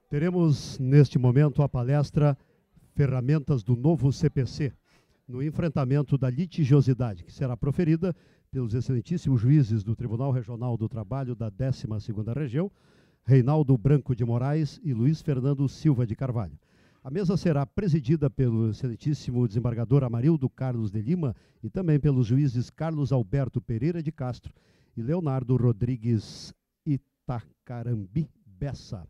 Teremos, neste momento, a palestra Ferramentas do Novo CPC, no enfrentamento da litigiosidade, que será proferida pelos excelentíssimos juízes do Tribunal Regional do Trabalho da 12ª Região, Reinaldo Branco de Moraes e Luiz Fernando Silva de Carvalho. A mesa será presidida pelo excelentíssimo desembargador Amarildo Carlos de Lima e também pelos juízes Carlos Alberto Pereira de Castro e Leonardo Rodrigues Itacarambi Bessa.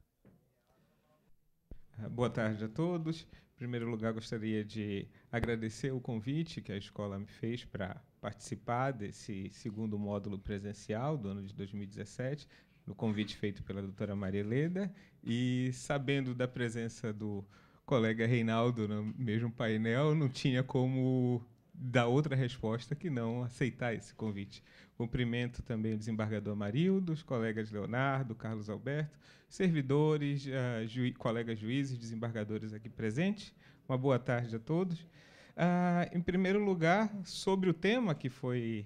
Boa tarde a todos. Em primeiro lugar, gostaria de agradecer o convite que a escola me fez para participar desse segundo módulo presencial do ano de 2017, no convite feito pela doutora Maria Leda, e sabendo da presença do colega Reinaldo no mesmo painel, não tinha como dar outra resposta que não aceitar esse convite. Cumprimento também o desembargador Amarildo, os colegas Leonardo, Carlos Alberto, servidores, colegas juízes, desembargadores aqui presentes. Uma boa tarde a todos. Em primeiro lugar, sobre o tema que foi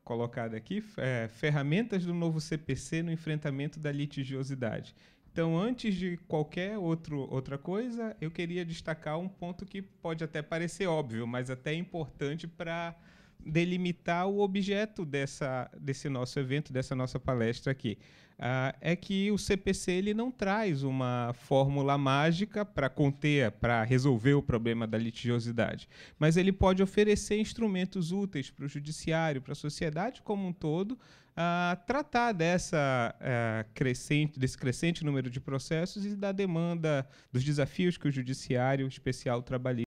colocado aqui, ferramentas do novo CPC no enfrentamento da litigiosidade. Então, antes de qualquer outra coisa, eu queria destacar um ponto que pode até parecer óbvio, mas até importante para delimitar o objeto desse nosso evento, dessa nossa palestra aqui. É que o CPC ele não traz uma fórmula mágica para conter, para resolver o problema da litigiosidade, mas ele pode oferecer instrumentos úteis para o judiciário, para a sociedade como um todo, tratar desse crescente número de processos e da demanda, dos desafios que o judiciário especial trabalhista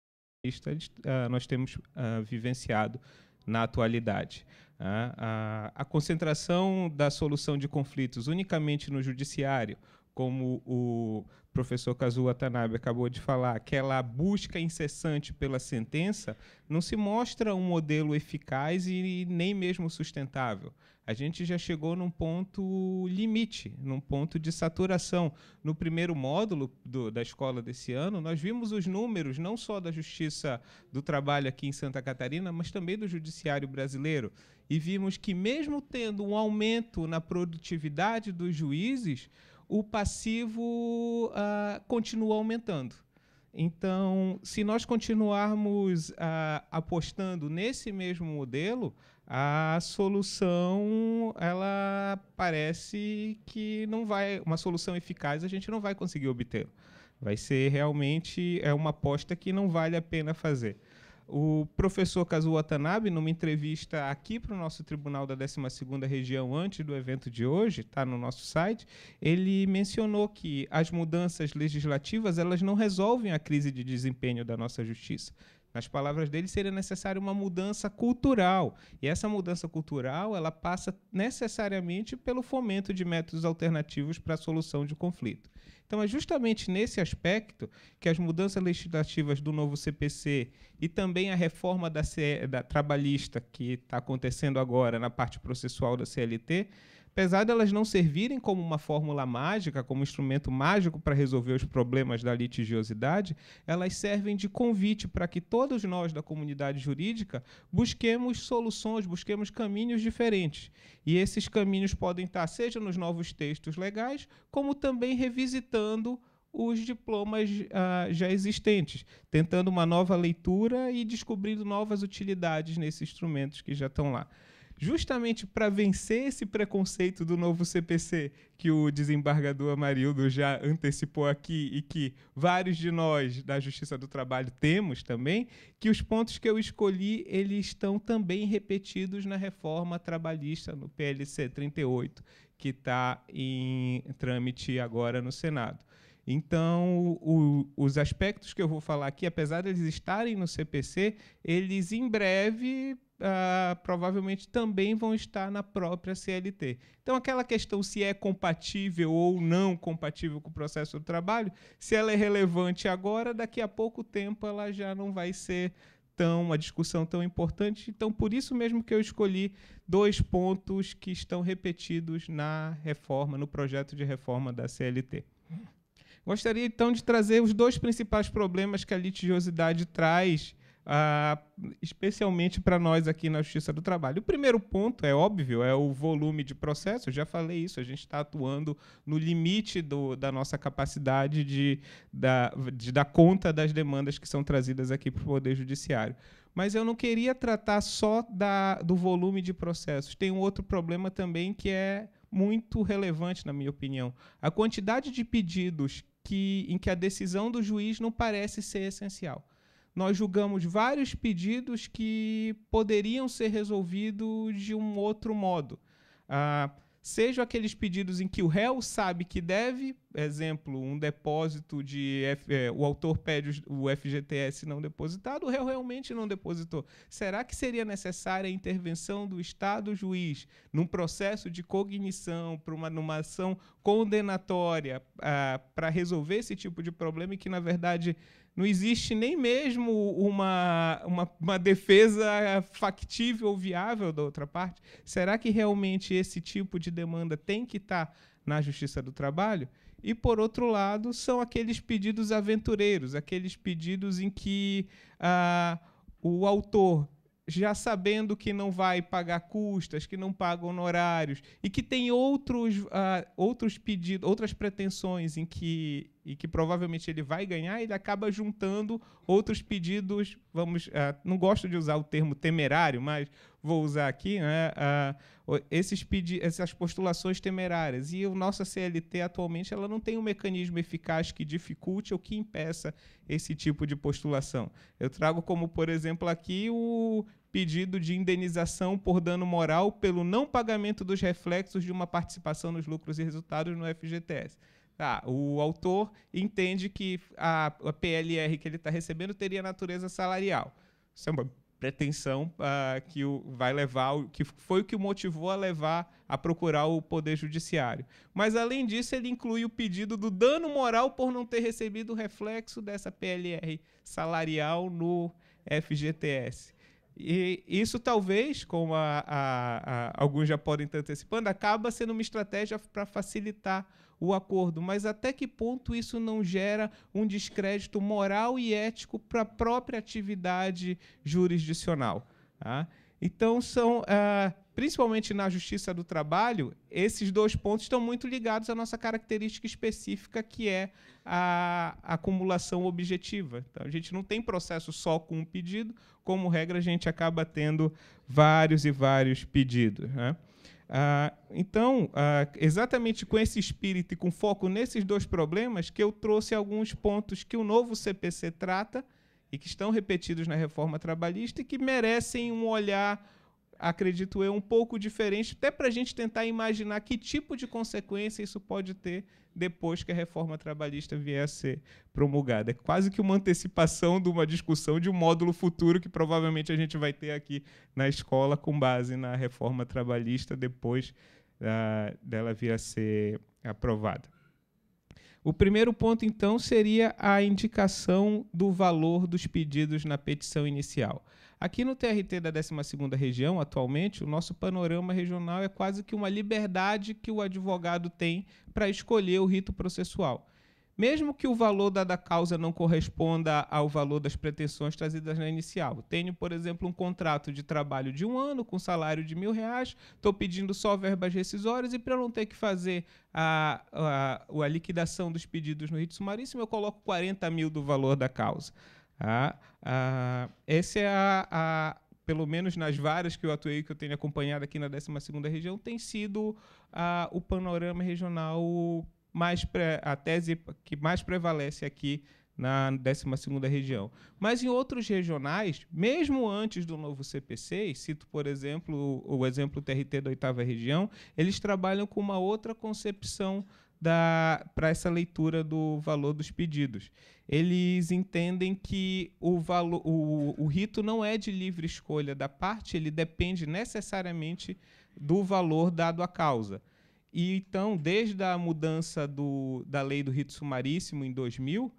nós temos vivenciado na atualidade. A concentração da solução de conflitos unicamente no judiciário, como o professor Kazuo Watanabe acabou de falar, aquela busca incessante pela sentença, não se mostra um modelo eficaz e nem mesmo sustentável. A gente já chegou num ponto limite, num ponto de saturação. No primeiro módulo da escola desse ano, nós vimos os números não só da Justiça do Trabalho aqui em Santa Catarina, mas também do Judiciário brasileiro. E vimos que, mesmo tendo um aumento na produtividade dos juízes, o passivo continua aumentando. Então, se nós continuarmos apostando nesse mesmo modelo, a solução, ela parece que não vai, uma solução eficaz a gente não vai conseguir obter. Vai ser realmente uma aposta que não vale a pena fazer. O professor Kazuo Watanabe, numa entrevista aqui para o nosso tribunal da 12ª Região, antes do evento de hoje, está no nosso site, ele mencionou que as mudanças legislativas elas não resolvem a crise de desempenho da nossa justiça. Nas palavras dele, seria necessária uma mudança cultural. E essa mudança cultural ela passa necessariamente pelo fomento de métodos alternativos para a solução de conflito. Então, é justamente nesse aspecto que as mudanças legislativas do novo CPC e também a reforma da trabalhista que está acontecendo agora na parte processual da CLT, apesar de elas não servirem como uma fórmula mágica, como instrumento mágico para resolver os problemas da litigiosidade, elas servem de convite para que todos nós da comunidade jurídica busquemos soluções, busquemos caminhos diferentes. E esses caminhos podem estar seja nos novos textos legais, como também revisitando os diplomas já existentes, tentando uma nova leitura e descobrindo novas utilidades nesses instrumentos que já estão lá. Justamente para vencer esse preconceito do novo CPC, que o desembargador Amarildo já antecipou aqui e que vários de nós da Justiça do Trabalho temos também, que os pontos que eu escolhi eles estão também repetidos na reforma trabalhista, no PLC 38, que está em trâmite agora no Senado. Então, os aspectos que eu vou falar aqui, apesar de eles estarem no CPC, eles em breve provavelmente também vão estar na própria CLT. Então, aquela questão se é compatível ou não compatível com o processo do trabalho, se ela é relevante agora, daqui a pouco tempo ela já não vai ser uma discussão tão importante. Então, por isso mesmo que eu escolhi 2 pontos que estão repetidos na reforma, no projeto de reforma da CLT. Gostaria, então, de trazer os 2 principais problemas que a litigiosidade traz especialmente para nós aqui na Justiça do Trabalho. O primeiro ponto, é óbvio, é o volume de processo. Eu já falei isso, a gente está atuando no limite da nossa capacidade de dar conta das demandas que são trazidas aqui para o Poder Judiciário. Mas eu não queria tratar só do volume de processos. Tem um outro problema também que é muito relevante, na minha opinião. A quantidade de pedidos em que a decisão do juiz não parece ser essencial. Nós julgamos vários pedidos que poderiam ser resolvidos de um outro modo. Sejam aqueles pedidos em que o réu sabe que deve, exemplo, um depósito o autor pede o FGTS não depositado, o réu realmente não depositou. Será que seria necessária a intervenção do Estado juiz num processo de cognição, numa ação condenatória, para resolver esse tipo de problema e que, na verdade, não existe nem mesmo uma defesa factível ou viável da outra parte? Será que realmente esse tipo de demanda tem que estar na Justiça do Trabalho? E, por outro lado, são aqueles pedidos aventureiros, aqueles pedidos em que o autor, já sabendo que não vai pagar custas, que não paga honorários, e que tem outros pedidos, outras pretensões em que provavelmente ele vai ganhar, ele acaba juntando outros pedidos, não gosto de usar o termo temerário, mas vou usar aqui, né, essas postulações temerárias. E a nossa CLT, atualmente, ela não tem um mecanismo eficaz que dificulte ou que impeça esse tipo de postulação. Eu trago como, por exemplo, aqui o pedido de indenização por dano moral pelo não pagamento dos reflexos de uma participação nos lucros e resultados no FGTS. O autor entende que a PLR que ele está recebendo teria natureza salarial. Isso é uma pretensão que foi o que o motivou a levar a procurar o Poder Judiciário. Mas, além disso, ele inclui o pedido do dano moral por não ter recebido o reflexo dessa PLR salarial no FGTS. E isso talvez, como alguns já podem estar antecipando, acaba sendo uma estratégia para facilitar o acordo. Mas até que ponto isso não gera um descrédito moral e ético para a própria atividade jurisdicional? Então, principalmente na Justiça do Trabalho, esses dois pontos estão muito ligados à nossa característica específica, que é a acumulação objetiva. Então, a gente não tem processo só com um pedido, como regra, a gente acaba tendo vários e vários pedidos, né? Então, exatamente com esse espírito e com foco nesses dois problemas, que eu trouxe alguns pontos que o novo CPC trata e que estão repetidos na reforma trabalhista e que merecem um olhar, acredito eu, um pouco diferente, até para a gente tentar imaginar que tipo de consequência isso pode ter depois que a reforma trabalhista vier a ser promulgada. É quase que uma antecipação de uma discussão de um módulo futuro que provavelmente a gente vai ter aqui na escola com base na reforma trabalhista depois dela vir a ser aprovada. O primeiro ponto, então, seria a indicação do valor dos pedidos na petição inicial. Aqui no TRT da 12ª Região, atualmente, o nosso panorama regional é quase que uma liberdade que o advogado tem para escolher o rito processual. Mesmo que o valor da causa não corresponda ao valor das pretensões trazidas na inicial. Tenho, por exemplo, um contrato de trabalho de 1 ano com salário de R$1.000, estou pedindo só verbas rescisórias e, para não ter que fazer a liquidação dos pedidos no rito sumaríssimo, eu coloco 40 mil do valor da causa. Esse é pelo menos nas várias que eu atuei, que eu tenho acompanhado aqui na 12ª Região, tem sido o panorama regional, a tese que mais prevalece aqui na 12ª Região. Mas em outros regionais, mesmo antes do novo CPC, e cito, por exemplo, o exemplo TRT da 8ª Região, eles trabalham com uma outra concepção para essa leitura do valor dos pedidos. Eles entendem que o rito não é de livre escolha da parte, ele depende necessariamente do valor dado à causa. E, então, desde a mudança da lei do rito sumaríssimo em 2000,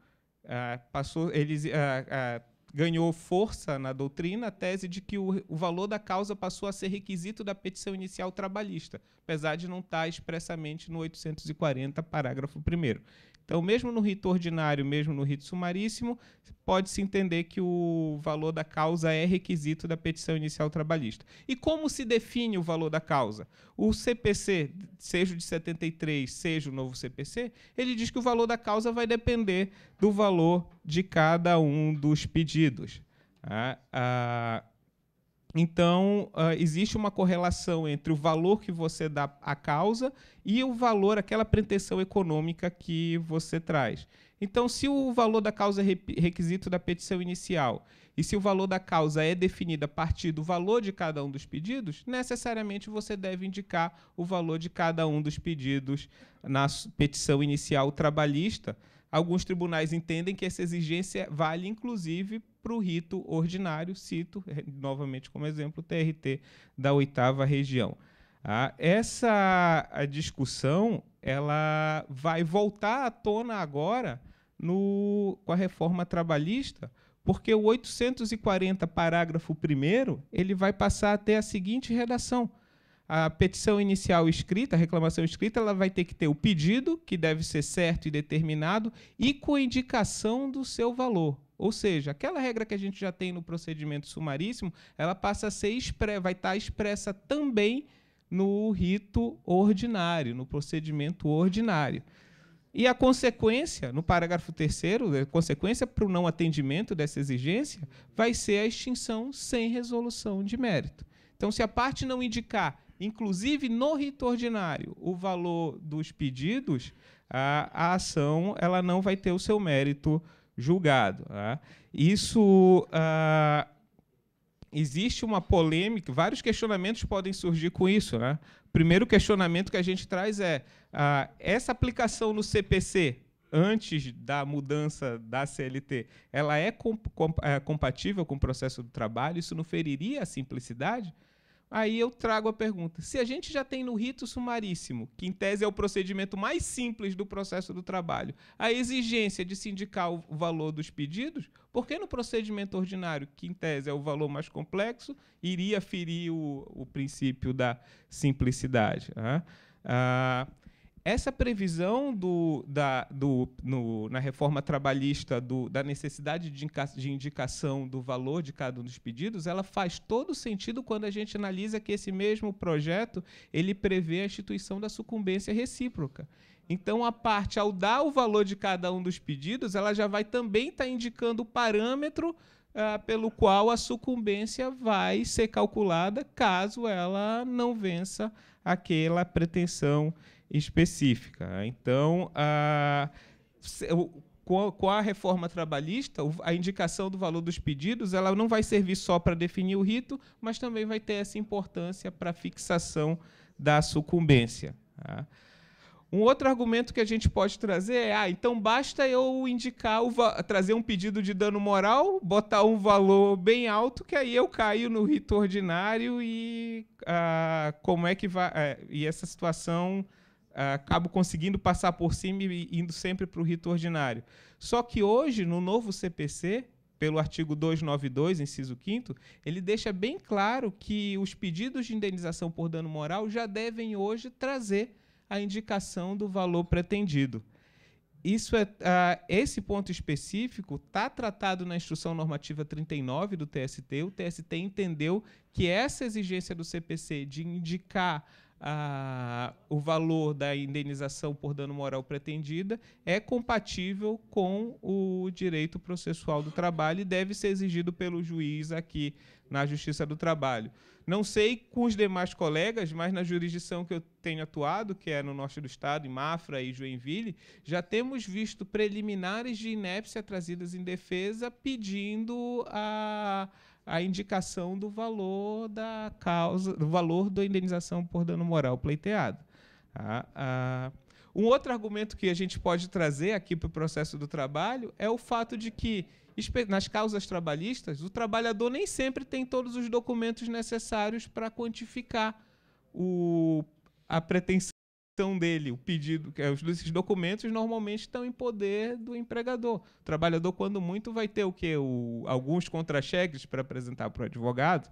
ganhou força na doutrina a tese de que o valor da causa passou a ser requisito da petição inicial trabalhista, apesar de não estar expressamente no 840, parágrafo 1º. Então, mesmo no rito ordinário, mesmo no rito sumaríssimo, pode-se entender que o valor da causa é requisito da petição inicial trabalhista. E como se define o valor da causa? O CPC, seja o de 73, seja o novo CPC, ele diz que o valor da causa vai depender do valor de cada um dos pedidos. Então, existe uma correlação entre o valor que você dá à causa e o valor, aquela pretensão econômica que você traz. Então, se o valor da causa é requisito da petição inicial e se o valor da causa é definido a partir do valor de cada um dos pedidos, necessariamente você deve indicar o valor de cada um dos pedidos na petição inicial trabalhista. Alguns tribunais entendem que essa exigência vale, inclusive, para o rito ordinário, cito, novamente como exemplo, o TRT da 8ª Região. Essa discussão ela vai voltar à tona agora com a reforma trabalhista, porque o 840, parágrafo 1º, ele vai passar a ter a seguinte redação. A petição inicial escrita, a reclamação escrita, ela vai ter que ter o pedido, que deve ser certo e determinado, e com indicação do seu valor. Ou seja, aquela regra que a gente já tem no procedimento sumaríssimo, ela passa a ser vai estar expressa também no rito ordinário, no procedimento ordinário. E a consequência, no parágrafo 3º, a consequência para o não atendimento dessa exigência vai ser a extinção sem resolução de mérito. Então, se a parte não indicar, inclusive no rito ordinário, o valor dos pedidos, a ação ela não vai ter o seu mérito julgado. Isso, existe uma polêmica, vários questionamentos podem surgir com isso. O primeiro questionamento que a gente traz é essa aplicação no CPC, antes da mudança da CLT, ela é compatível com o processo do trabalho? Isso não feriria a simplicidade? Aí eu trago a pergunta, se a gente já tem no rito sumaríssimo, que em tese é o procedimento mais simples do processo do trabalho, a exigência de se indicar o valor dos pedidos, por que no procedimento ordinário, que em tese é o valor mais complexo, iria ferir o princípio da simplicidade? Essa previsão na reforma trabalhista da necessidade de indicação do valor de cada um dos pedidos, ela faz todo sentido quando a gente analisa que esse mesmo projeto ele prevê a instituição da sucumbência recíproca. Então, a parte, ao dar o valor de cada um dos pedidos, ela já vai também estar indicando o parâmetro pelo qual a sucumbência vai ser calculada caso ela não vença aquela pretensão específica. Então, com a reforma trabalhista, a indicação do valor dos pedidos ela não vai servir só para definir o rito, mas também vai ter essa importância para a fixação da sucumbência. Um outro argumento que a gente pode trazer é, então basta eu indicar, trazer um pedido de dano moral, botar um valor bem alto, que aí eu caio no rito ordinário e como é que vai... e essa situação acabo conseguindo passar por cima e indo sempre para o rito ordinário. Só que hoje, no novo CPC, pelo artigo 292, inciso 5º, ele deixa bem claro que os pedidos de indenização por dano moral já devem hoje trazer a indicação do valor pretendido. Esse ponto específico está tratado na Instrução Normativa 39 do TST. O TST entendeu que essa exigência do CPC de indicar o valor da indenização por dano moral pretendida é compatível com o direito processual do trabalho e deve ser exigido pelo juiz aqui na Justiça do Trabalho. Não sei com os demais colegas, mas na jurisdição que eu tenho atuado, que é no norte do estado, em Mafra e Joinville, já temos visto preliminares de inépcia trazidas em defesa pedindo a indicação do valor da causa, do valor da indenização por dano moral pleiteado. Um outro argumento que a gente pode trazer aqui para o processo do trabalho é o fato de que, nas causas trabalhistas, o trabalhador nem sempre tem todos os documentos necessários para quantificar a pretensão dele, o pedido. Esses documentos normalmente estão em poder do empregador. O trabalhador, quando muito, vai ter o quê? Alguns contra-cheques para apresentar para o advogado.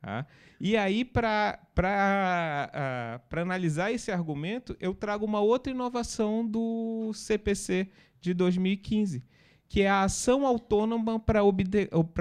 Tá? E aí, para analisar esse argumento, eu trago uma outra inovação do CPC de 2015, que é a ação autônoma para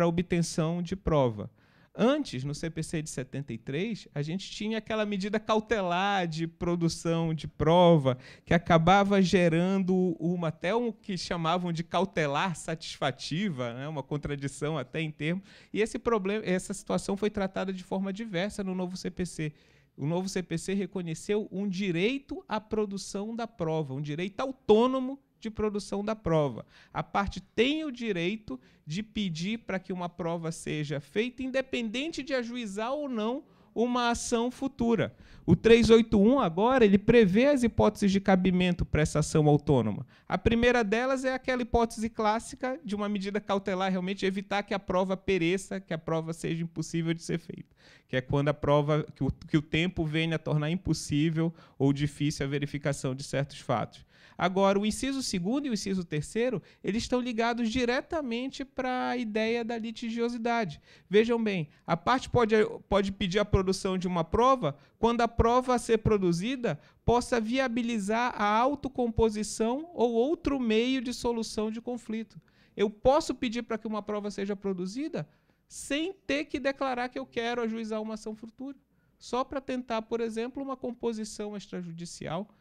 obtenção de prova. Antes, no CPC de 73, a gente tinha aquela medida cautelar de produção de prova, que acabava gerando até um que chamavam de cautelar satisfativa, né, uma contradição até em termos. E essa situação foi tratada de forma diversa no novo CPC. O novo CPC reconheceu um direito à produção da prova, um direito autônomo de produção da prova. A parte tem o direito de pedir para que uma prova seja feita, independente de ajuizar ou não uma ação futura. O 381, agora, ele prevê as hipóteses de cabimento para essa ação autônoma. A primeira delas é aquela hipótese clássica de uma medida cautelar, realmente evitar que a prova pereça, que a prova seja impossível de ser feita, que é quando a prova, que o tempo venha a tornar impossível ou difícil a verificação de certos fatos. Agora, o inciso 2º e o inciso 3º, eles estão ligados diretamente para a ideia da litigiosidade. Vejam bem, a parte pode pedir a produção de uma prova quando a prova a ser produzida possa viabilizar a autocomposição ou outro meio de solução de conflito. Eu posso pedir para que uma prova seja produzida sem ter que declarar que eu quero ajuizar uma ação futura, só para tentar, por exemplo, uma composição extrajudicial,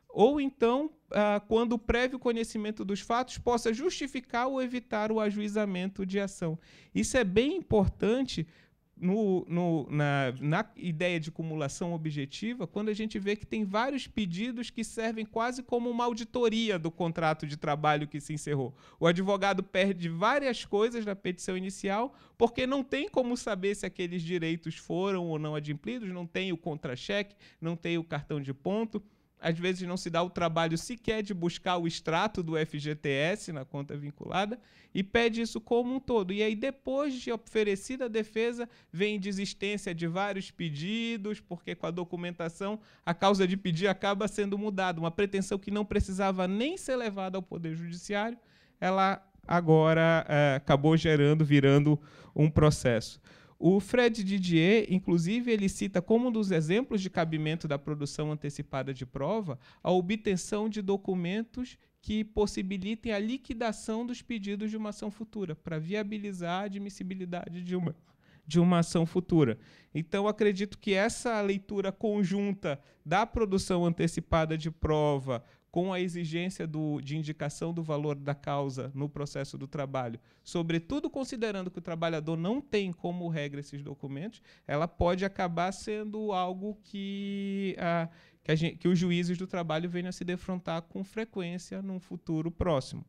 ou então, quando o prévio conhecimento dos fatos possa justificar ou evitar o ajuizamento de ação. Isso é bem importante na ideia de cumulação objetiva, quando a gente vê que tem vários pedidos que servem quase como uma auditoria do contrato de trabalho que se encerrou. O advogado perde várias coisas na petição inicial, porque não tem como saber se aqueles direitos foram ou não adimplidos, não tem o contra-cheque, não tem o cartão de ponto. Às vezes não se dá o trabalho sequer de buscar o extrato do FGTS na conta vinculada e pede isso como um todo. E aí, depois de oferecida a defesa, vem desistência de vários pedidos, porque com a documentação a causa de pedir acaba sendo mudada. Uma pretensão que não precisava nem ser levada ao Poder Judiciário, ela agora acabou virando um processo. O Fred Didier, inclusive, ele cita como um dos exemplos de cabimento da produção antecipada de prova a obtenção de documentos que possibilitem a liquidação dos pedidos de uma ação futura, para viabilizar a admissibilidade de uma ação futura. Então, acredito que essa leitura conjunta da produção antecipada de prova com a exigência de indicação do valor da causa no processo do trabalho, sobretudo considerando que o trabalhador não tem como regra esses documentos, ela pode acabar sendo algo que os juízes do trabalho venham a se defrontar com frequência num futuro próximo.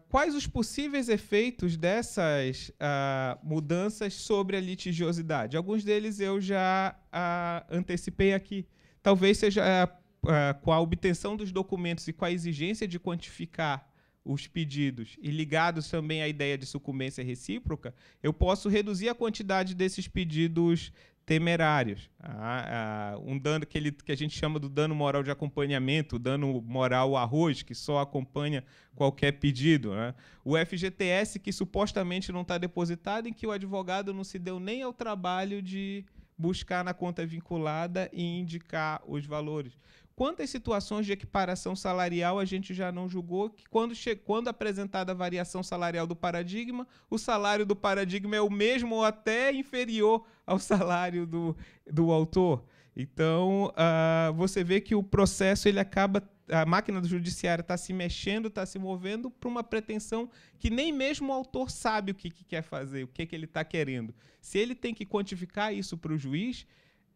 Quais os possíveis efeitos dessas mudanças sobre a litigiosidade? Alguns deles eu já antecipei aqui. Talvez seja com a obtenção dos documentos e com a exigência de quantificar os pedidos e ligados também à ideia de sucumbência recíproca, eu posso reduzir a quantidade desses pedidos temerários. Um dano que a gente chama do dano moral de acompanhamento, o dano moral arroz, que só acompanha qualquer pedido, né? O FGTS, que supostamente não está depositado, em que o advogado não se deu nem ao trabalho de buscar na conta vinculada e indicar os valores. Quantas situações de equiparação salarial a gente já não julgou que, quando apresentada a variação salarial do paradigma, o salário do paradigma é o mesmo ou até inferior ao salário do autor? Então, você vê que o processo ele acaba, a máquina do judiciário está se mexendo, está se movendo para uma pretensão que nem mesmo o autor sabe o que quer fazer, o que ele está querendo. Se ele tem que quantificar isso para o juiz,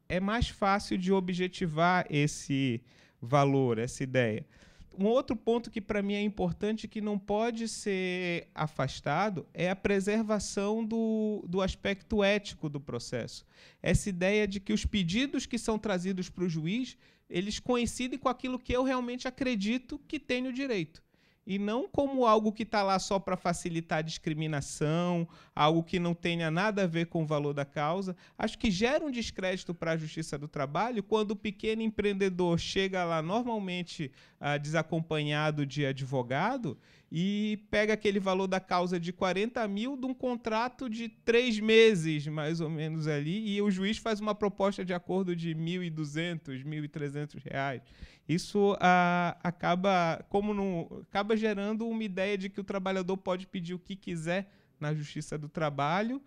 é mais fácil de objetivar esse valor, essa ideia. Um outro ponto que, para mim, é importante, que não pode ser afastado, é a preservação do aspecto ético do processo. Essa ideia de que os pedidos que são trazidos para o juiz, eles coincidem com aquilo que eu realmente acredito que tenho direito. e não como algo que está lá só para facilitar a discriminação, algo que não tenha nada a ver com o valor da causa. Acho que gera um descrédito para a Justiça do Trabalho quando o pequeno empreendedor chega lá, normalmente desacompanhado de advogado, e pega aquele valor da causa de 40 mil de um contrato de 3 meses, mais ou menos ali, e o juiz faz uma proposta de acordo de R$ 1.200, R$ 1.300. Isso acaba gerando uma ideia de que o trabalhador pode pedir o que quiser na Justiça do Trabalho,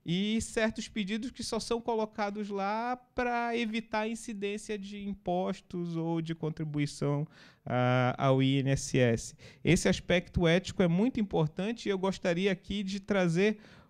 e certos pedidos que só são colocados lá para evitar a incidência de impostos ou de contribuição ao INSS. Esse aspecto ético é muito importante, e eu gostaria aqui de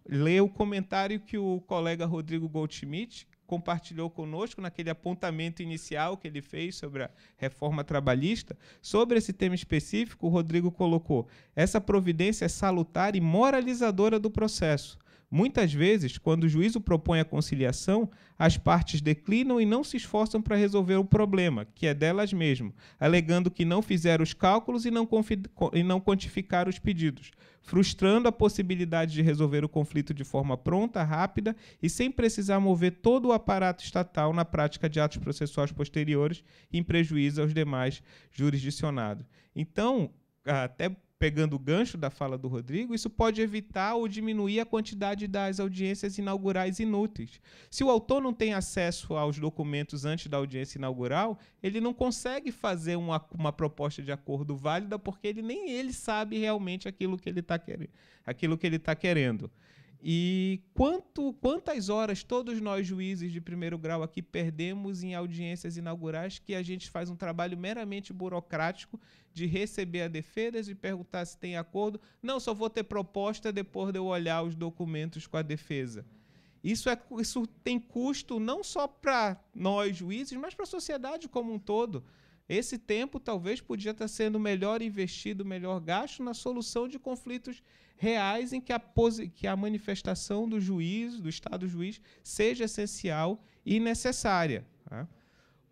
ler o comentário que o colega Rodrigo Goldschmidt compartilhou conosco naquele apontamento inicial que ele fez sobre a reforma trabalhista. Sobre esse tema específico, o Rodrigo colocou: essa providência é salutar e moralizadora do processo. Muitas vezes, quando o juízo propõe a conciliação, as partes declinam e não se esforçam para resolver o problema, que é delas mesmas, alegando que não fizeram os cálculos e não quantificaram os pedidos, frustrando a possibilidade de resolver o conflito de forma pronta, rápida e sem precisar mover todo o aparato estatal na prática de atos processuais posteriores, em prejuízo aos demais jurisdicionados. Então, até pegando o gancho da fala do Rodrigo, isso pode evitar ou diminuir a quantidade das audiências inaugurais inúteis. Se o autor não tem acesso aos documentos antes da audiência inaugural, ele não consegue fazer uma proposta de acordo válida, porque nem ele sabe realmente aquilo que ele está querendo. E quantas horas todos nós, juízes de primeiro grau aqui, perdemos em audiências inaugurais que a gente faz um trabalho meramente burocrático de receber a defesa e perguntar se tem acordo. Não, só vou ter proposta depois de eu olhar os documentos com a defesa. Isso tem custo não só para nós, juízes, mas para a sociedade como um todo. Esse tempo talvez podia estar sendo melhor investido, melhor gasto na solução de conflitos reais em que a manifestação do juiz, do Estado juiz, seja essencial e necessária. Tá?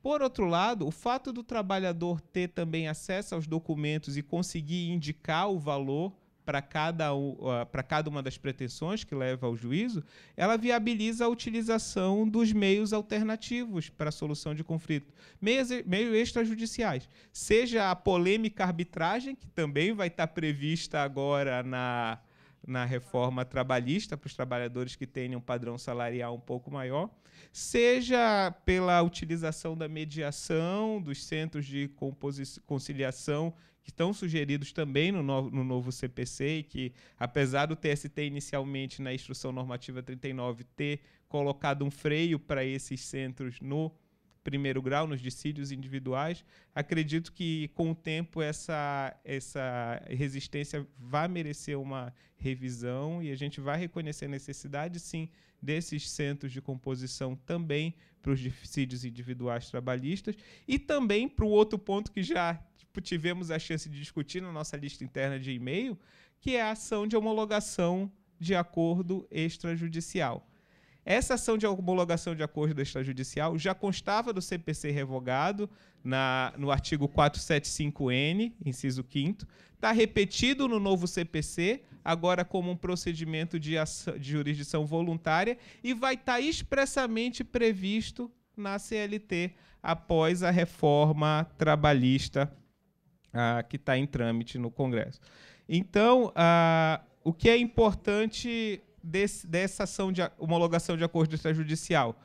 Por outro lado, o fato do trabalhador ter também acesso aos documentos e conseguir indicar o valor para cada uma das pretensões que leva ao juízo, ela viabiliza a utilização dos meios alternativos para a solução de conflito, meios extrajudiciais, seja a polêmica arbitragem, que também vai estar prevista agora na reforma trabalhista para os trabalhadores que tenham um padrão salarial um pouco maior, seja pela utilização da mediação, dos centros de conciliação, que estão sugeridos também no novo CPC, e que, apesar do TST inicialmente, na Instrução Normativa 39, ter colocado um freio para esses centros no primeiro grau, nos dissídios individuais, acredito que, com o tempo, essa resistência vai merecer uma revisão e a gente vai reconhecer a necessidade, sim, desses centros de composição também para os dissídios individuais trabalhistas e também para o outro ponto que já tivemos a chance de discutir na nossa lista interna de e-mail, que é a ação de homologação de acordo extrajudicial. Essa ação de homologação de acordo extrajudicial já constava do CPC revogado no artigo 475-N, inciso 5º, está repetido no novo CPC, agora como um procedimento de jurisdição voluntária, e vai estar expressamente previsto na CLT após a reforma trabalhista que está em trâmite no Congresso. Então, o que é importante dessa ação de homologação de acordo extrajudicial?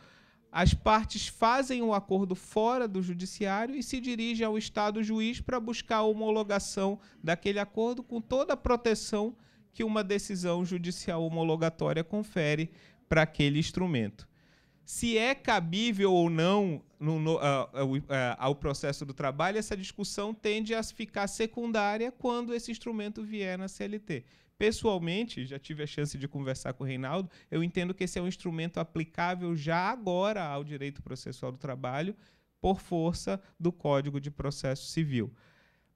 As partes fazem o acordo fora do judiciário e se dirigem ao Estado juiz para buscar a homologação daquele acordo com toda a proteção que uma decisão judicial homologatória confere para aquele instrumento. Se é cabível ou não ao processo do trabalho, essa discussão tende a ficar secundária quando esse instrumento vier na CLT. Pessoalmente, já tive a chance de conversar com o Reinaldo, eu entendo que esse é um instrumento aplicável já agora ao direito processual do trabalho, por força do Código de Processo Civil.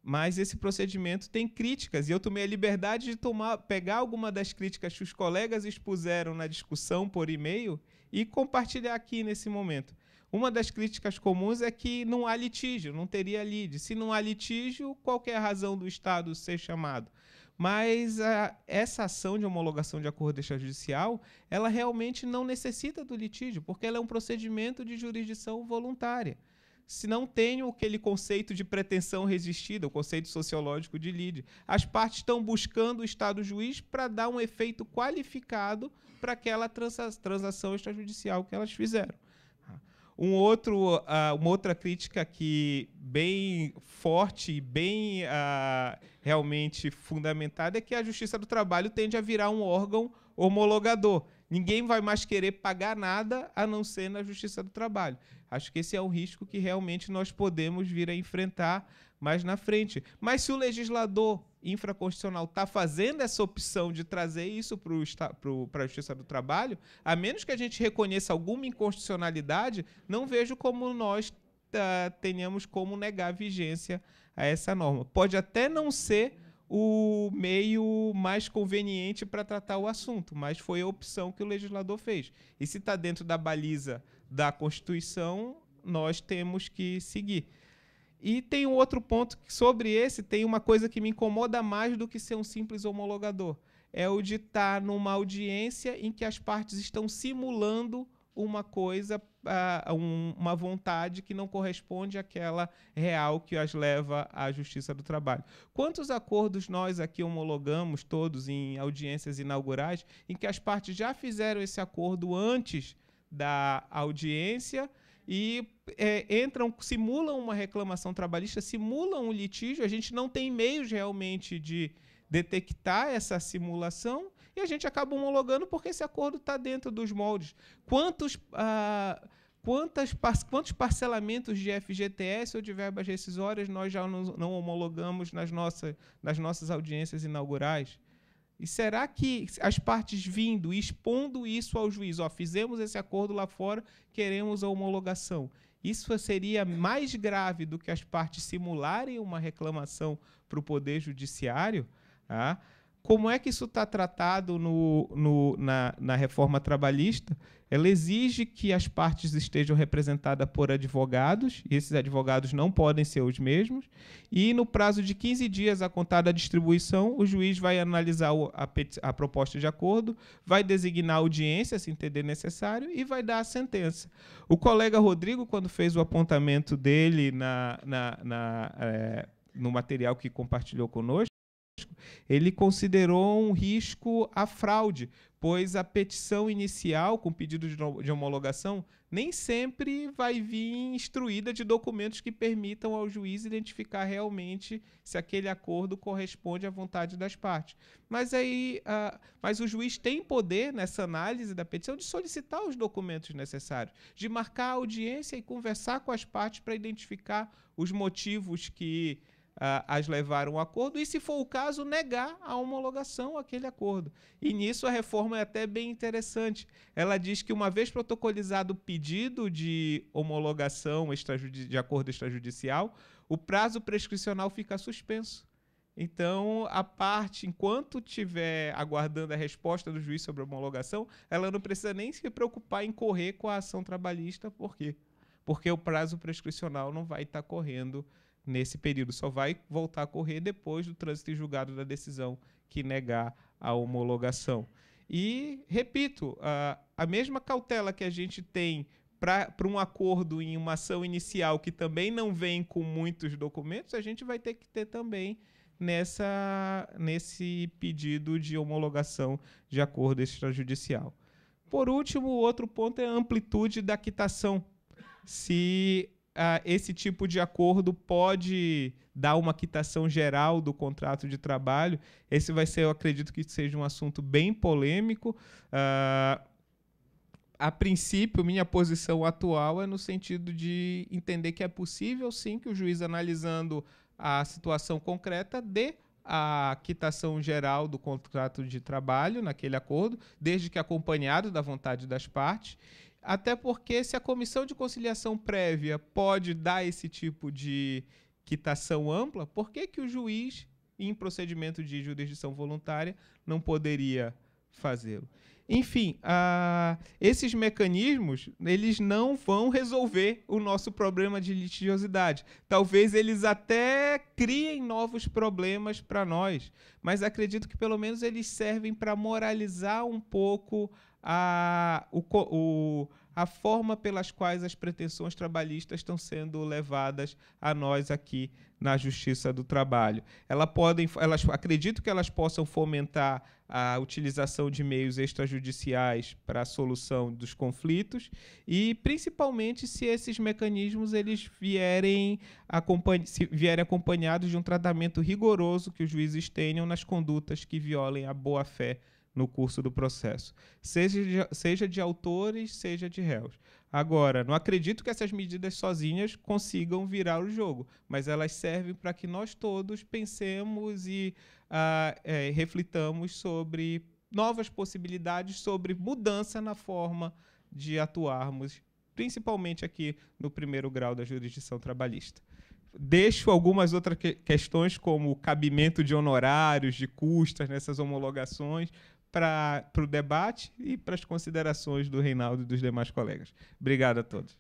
Mas esse procedimento tem críticas, e eu tomei a liberdade de pegar alguma das críticas que os colegas expuseram na discussão por e-mail e compartilhar aqui nesse momento. Uma das críticas comuns é que não há litígio, não teria lide. Se não há litígio, qual que é a razão do Estado ser chamado? Mas essa ação de homologação de acordo extrajudicial, ela realmente não necessita do litígio, porque ela é um procedimento de jurisdição voluntária. Se não tem aquele conceito de pretensão resistida, o conceito sociológico de lide. As partes estão buscando o Estado juiz para dar um efeito qualificado para aquela transação extrajudicial que elas fizeram. Uma outra crítica que bem forte e bem realmente fundamentada é que a Justiça do Trabalho tende a virar um órgão homologador. Ninguém vai mais querer pagar nada a não ser na Justiça do Trabalho. Acho que esse é um risco que realmente nós podemos vir a enfrentar mais na frente. Mas se o legislador infraconstitucional está fazendo essa opção de trazer isso para a Justiça do Trabalho, a menos que a gente reconheça alguma inconstitucionalidade, não vejo como nós tenhamos como negar a vigência a essa norma. Pode até não ser o meio mais conveniente para tratar o assunto, mas foi a opção que o legislador fez. E se está dentro da baliza da Constituição, nós temos que seguir. E tem um outro ponto que, sobre esse, tem uma coisa que me incomoda mais do que ser um simples homologador. É o de estar numa audiência em que as partes estão simulando uma coisa, uma vontade que não corresponde àquela real que as leva à Justiça do Trabalho. Quantos acordos nós aqui homologamos, todos em audiências inaugurais, em que as partes já fizeram esse acordo antes da audiência e simulam uma reclamação trabalhista, simulam um litígio, a gente não tem meios realmente de detectar essa simulação e a gente acaba homologando porque esse acordo está dentro dos moldes. Quantos parcelamentos de FGTS ou de verbas rescisórias nós já não homologamos nas nossas audiências inaugurais? E será que as partes vindo e expondo isso ao juiz, fizemos esse acordo lá fora, queremos a homologação, isso seria mais grave do que as partes simularem uma reclamação para o Poder Judiciário? Como é que isso está tratado na reforma trabalhista? Ela exige que as partes estejam representadas por advogados, e esses advogados não podem ser os mesmos, e no prazo de 15 dias a contar da distribuição, o juiz vai analisar a proposta de acordo, vai designar a audiência, se entender necessário, e vai dar a sentença. O colega Rodrigo, quando fez o apontamento dele no material que compartilhou conosco, ele considerou um risco à fraude, pois a petição inicial, com pedido de homologação, nem sempre vai vir instruída de documentos que permitam ao juiz identificar realmente se aquele acordo corresponde à vontade das partes. Mas o juiz tem poder, nessa análise da petição, de solicitar os documentos necessários, de marcar a audiência e conversar com as partes para identificar os motivos que as levaram ao acordo e, se for o caso, negar a homologação àquele acordo. E nisso a reforma é até bem interessante. Ela diz que, uma vez protocolizado o pedido de homologação de acordo extrajudicial, o prazo prescricional fica suspenso. Então, a parte, enquanto estiver aguardando a resposta do juiz sobre a homologação, ela não precisa nem se preocupar em correr com a ação trabalhista. Por quê? Porque o prazo prescricional não vai estar correndo nesse período, só vai voltar a correr depois do trânsito em julgado da decisão que negar a homologação. E, repito, a mesma cautela que a gente tem para um acordo em uma ação inicial que também não vem com muitos documentos, a gente vai ter que ter também nesse pedido de homologação de acordo extrajudicial. Por último, o outro ponto é a amplitude da quitação. Se esse tipo de acordo pode dar uma quitação geral do contrato de trabalho. Esse vai ser, eu acredito que seja um assunto bem polêmico. A princípio, minha posição atual é no sentido de entender que é possível, sim, que o juiz, analisando a situação concreta, dê a quitação geral do contrato de trabalho naquele acordo, desde que acompanhado da vontade das partes. Até porque, se a comissão de conciliação prévia pode dar esse tipo de quitação ampla, por que o juiz, em procedimento de jurisdição voluntária, não poderia fazê-lo. Enfim, esses mecanismos, eles não vão resolver o nosso problema de litigiosidade. Talvez eles até criem novos problemas para nós, mas acredito que pelo menos eles servem para moralizar um pouco a forma pelas quais as pretensões trabalhistas estão sendo levadas a nós aqui na Justiça do Trabalho. Acredito que elas possam fomentar a utilização de meios extrajudiciais para a solução dos conflitos e, principalmente, se esses mecanismos eles vierem acompanhados de um tratamento rigoroso que os juízes tenham nas condutas que violem a boa-fé no curso do processo, seja de autores, seja de réus. Agora, não acredito que essas medidas sozinhas consigam virar o jogo, mas elas servem para que nós todos pensemos e reflitamos sobre novas possibilidades, sobre mudança na forma de atuarmos, principalmente aqui no primeiro grau da jurisdição trabalhista. Deixo algumas outras questões, como o cabimento de honorários, de custas nessas homologações, para o debate e para as considerações do Reinaldo e dos demais colegas. Obrigado a todos.